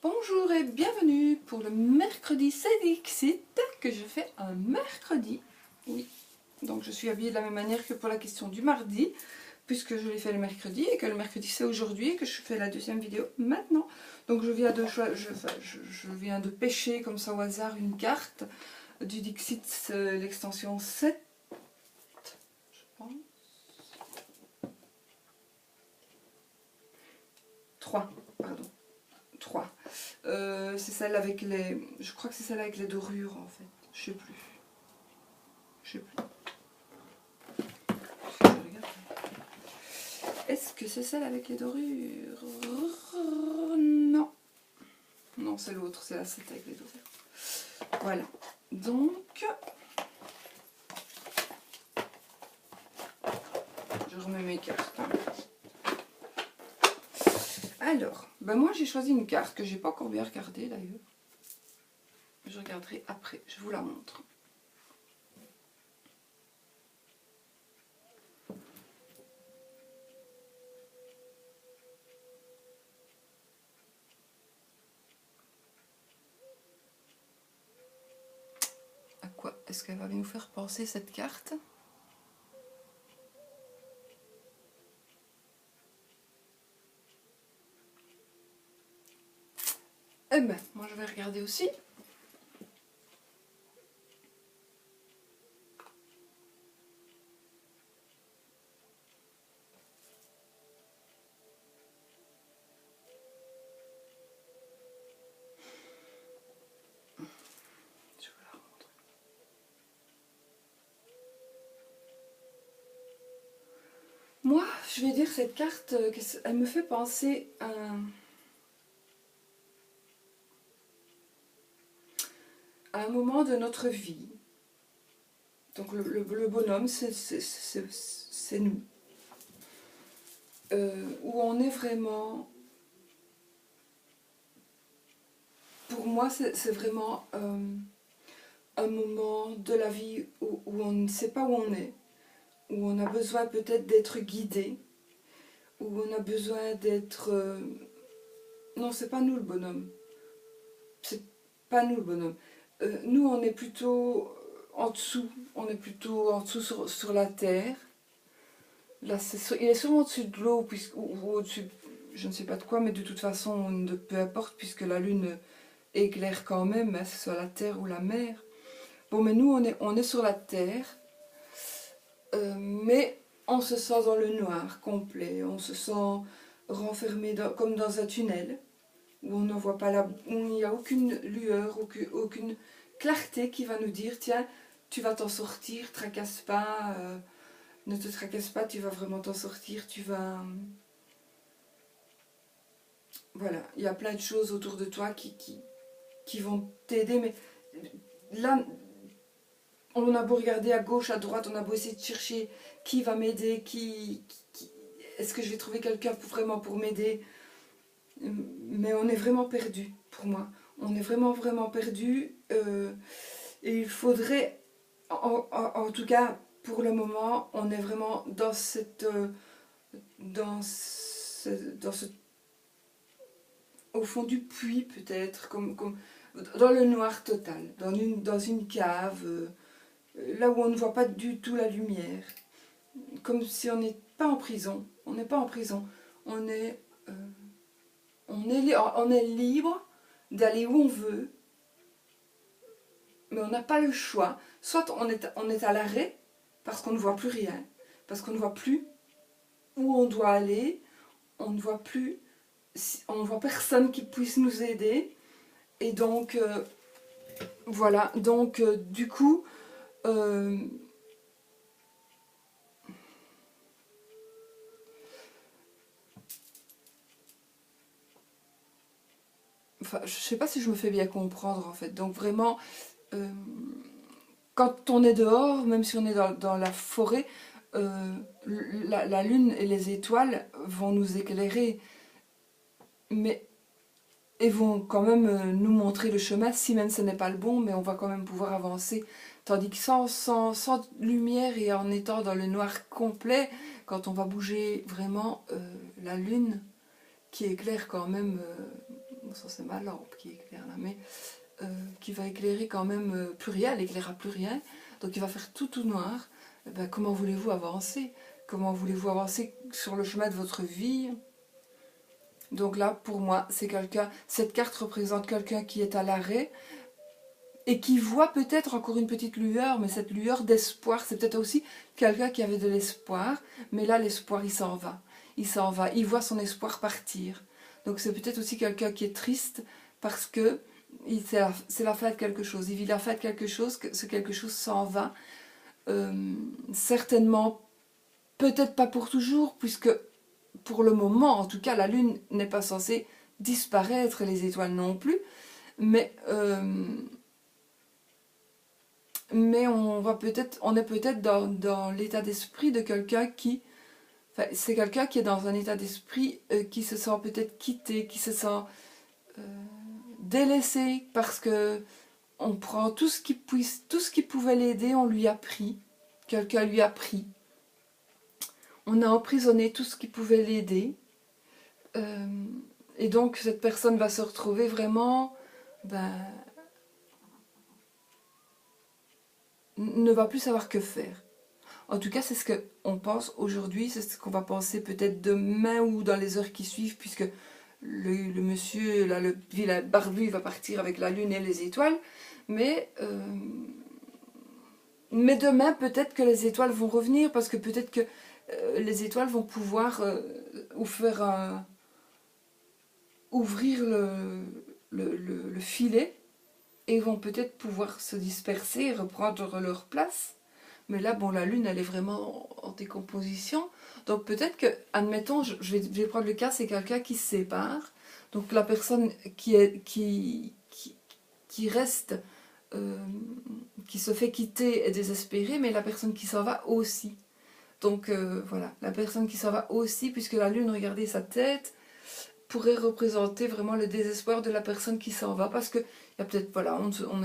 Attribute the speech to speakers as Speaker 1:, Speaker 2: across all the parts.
Speaker 1: Bonjour et bienvenue pour le mercredi c'est Dixit que je fais un mercredi. Oui, donc je suis habillée de la même manière que pour la question du mardi, puisque je l'ai fait le mercredi et que le mercredi c'est aujourd'hui et que je fais la deuxième vidéo maintenant. Donc je viens de pêcher comme ça au hasard une carte du Dixit, l'extension 7, je pense. 3, pardon. 3. C'est celle avec les... Je crois que c'est celle avec les dorures en fait. Je sais plus. Je sais plus. Est-ce que c'est celle avec les dorures? Non. Non, c'est l'autre. C'est la 7 avec les dorures. Voilà. Donc... Je remets mes cartes. Alors, ben moi j'ai choisi une carte que j'ai pas encore bien regardée d'ailleurs. Je regarderai après, je vous la montre. À quoi est-ce qu'elle va nous faire penser cette carte? Eh ben, moi je vais regarder aussi. Je vous la montre. Moi, je vais dire cette carte, elle me fait penser à un moment de notre vie. Donc le bonhomme, c'est nous. Où on est vraiment... Pour moi, c'est vraiment un moment de la vie où on ne sait pas où on est. Où on a besoin peut-être d'être guidé. Où on a besoin d'être... Non, c'est pas nous le bonhomme. C'est pas nous le bonhomme. Nous, on est plutôt en dessous. On est plutôt en dessous sur la terre. Là, il est sûrement au-dessus de l'eau, ou au-dessus, je ne sais pas de quoi, mais de toute façon, peu importe, puisque la lune éclaire quand même, hein, que ce soit la terre ou la mer. Bon, mais nous, on est sur la terre, mais on se sent dans le noir complet, on se sent renfermé comme dans un tunnel, où on ne voit pas où il n'y a aucune lueur, aucune clarté qui va nous dire, tiens, tu vas t'en sortir, tracasse pas... ne te tracasse pas, tu vas vraiment t'en sortir, tu vas... Voilà, il y a plein de choses autour de toi qui vont t'aider, mais là, on a beau regarder à gauche, à droite, on a beau essayer de chercher qui va m'aider, est-ce que je vais trouver quelqu'un vraiment pour m'aider, mais on est vraiment perdu, pour moi. On est vraiment, vraiment perdu, et il faudrait, en tout cas, pour le moment, on est vraiment dans au fond du puits peut-être, comme dans le noir total, dans une cave, là où on ne voit pas du tout la lumière, comme si on n'est pas en prison. On n'est pas en prison, on est libre d'aller où on veut, mais on n'a pas le choix. Soit on est à l'arrêt parce qu'on ne voit plus rien, parce qu'on ne voit plus où on doit aller, on ne voit plus, on ne voit personne qui puisse nous aider, et donc voilà, donc du coup enfin, je sais pas si je me fais bien comprendre en fait. Donc vraiment, quand on est dehors, même si on est dans la forêt, la lune et les étoiles vont nous éclairer, mais et vont quand même nous montrer le chemin, si même ce n'est pas le bon, mais on va quand même pouvoir avancer. Tandis que sans lumière et en étant dans le noir complet, quand on va bouger vraiment, la lune qui éclaire quand même bon, ça c'est ma lampe qui éclaire là, mais qui va éclairer quand même plus rien, elle éclairera plus rien, donc il va faire tout noir. Eh ben, comment voulez-vous avancer? Comment voulez-vous avancer sur le chemin de votre vie? Donc là, pour moi, c'est quelqu'un, cette carte représente quelqu'un qui est à l'arrêt et qui voit peut-être encore une petite lueur, mais cette lueur d'espoir, c'est peut-être aussi quelqu'un qui avait de l'espoir, mais là, l'espoir, il s'en va. Il s'en va, il voit son espoir partir. Donc c'est peut-être aussi quelqu'un qui est triste parce que c'est la fin de quelque chose. Il vit la fin de quelque chose, que ce quelque chose s'en va. Certainement, peut-être pas pour toujours, puisque pour le moment, en tout cas, la Lune n'est pas censée disparaître, les étoiles non plus, mais on est peut-être dans l'état d'esprit de quelqu'un qui... Enfin, c'est quelqu'un qui est dans un état d'esprit qui se sent peut-être quitté, qui se sent délaissé, parce que on prend tout ce qui pouvait l'aider, on lui a pris. Quelqu'un lui a pris. On a emprisonné tout ce qui pouvait l'aider. Et donc cette personne va se retrouver vraiment... ne va plus savoir que faire. En tout cas, c'est ce qu'on pense aujourd'hui, c'est ce qu'on va penser peut-être demain ou dans les heures qui suivent, puisque le monsieur, là, le vilain barbu, va partir avec la lune et les étoiles. Mais demain, peut-être que les étoiles vont revenir, parce que peut-être que les étoiles vont pouvoir ouvrir le filet, et vont peut-être pouvoir se disperser et reprendre leur place. Mais là, bon, la lune, elle est vraiment en décomposition. Donc peut-être que, admettons, je vais prendre le cas, c'est quelqu'un qui se sépare. Donc la personne qui reste, qui se fait quitter est désespérée, mais la personne qui s'en va aussi. Donc voilà, la personne qui s'en va aussi, puisque la lune, regardez sa tête, pourrait représenter vraiment le désespoir de la personne qui s'en va, parce que il y a peut-être, voilà,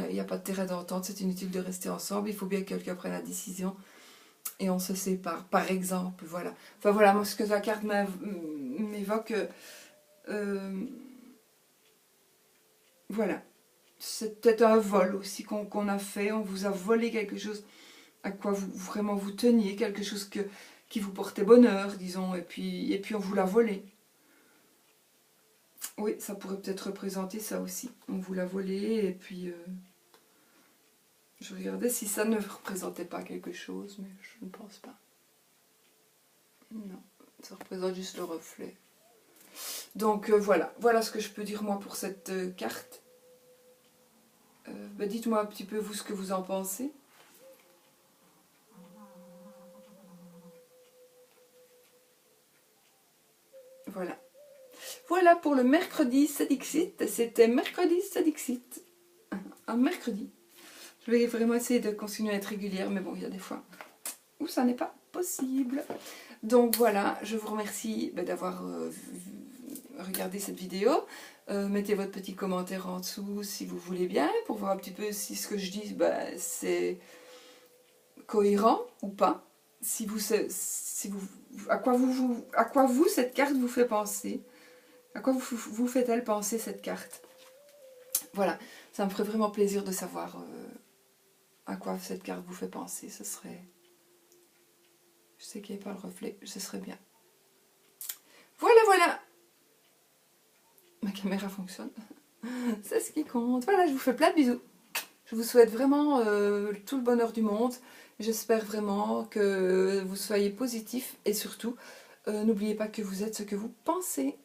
Speaker 1: il n'y a pas de terrain d'entente, c'est inutile de rester ensemble, il faut bien que quelqu'un prenne la décision et on se sépare, par exemple, voilà. Enfin voilà, moi ce que la carte m'évoque, voilà, c'est peut-être un vol aussi qu'on a fait, on vous a volé quelque chose à quoi vous vraiment vous teniez, quelque chose qui vous portait bonheur, disons, et puis on vous l'a volé. Oui, ça pourrait peut-être représenter ça aussi. On vous l'a volé et puis... je regardais si ça ne représentait pas quelque chose, mais je ne pense pas. Non, ça représente juste le reflet. Donc voilà, voilà ce que je peux dire moi pour cette carte. Dites-moi un petit peu vous ce que vous en pensez. Voilà. Voilà pour le mercredi Sadixit. C'était mercredi Sadixit. Un mercredi. Je vais vraiment essayer de continuer à être régulière, mais bon, il y a des fois où ça n'est pas possible. Donc voilà, je vous remercie d'avoir regardé cette vidéo. Mettez votre petit commentaire en dessous si vous voulez bien, pour voir un petit peu si ce que je dis, c'est cohérent ou pas. À quoi vous cette carte vous fait penser. À quoi vous fait-elle penser cette carte? Voilà, ça me ferait vraiment plaisir de savoir à quoi cette carte vous fait penser. Ce serait... Je sais qu'il n'y a pas le reflet, ce serait bien. Voilà, voilà. Ma caméra fonctionne. C'est ce qui compte. Voilà, je vous fais plein de bisous. Je vous souhaite vraiment tout le bonheur du monde. J'espère vraiment que vous soyez positifs et surtout, n'oubliez pas que vous êtes ce que vous pensez.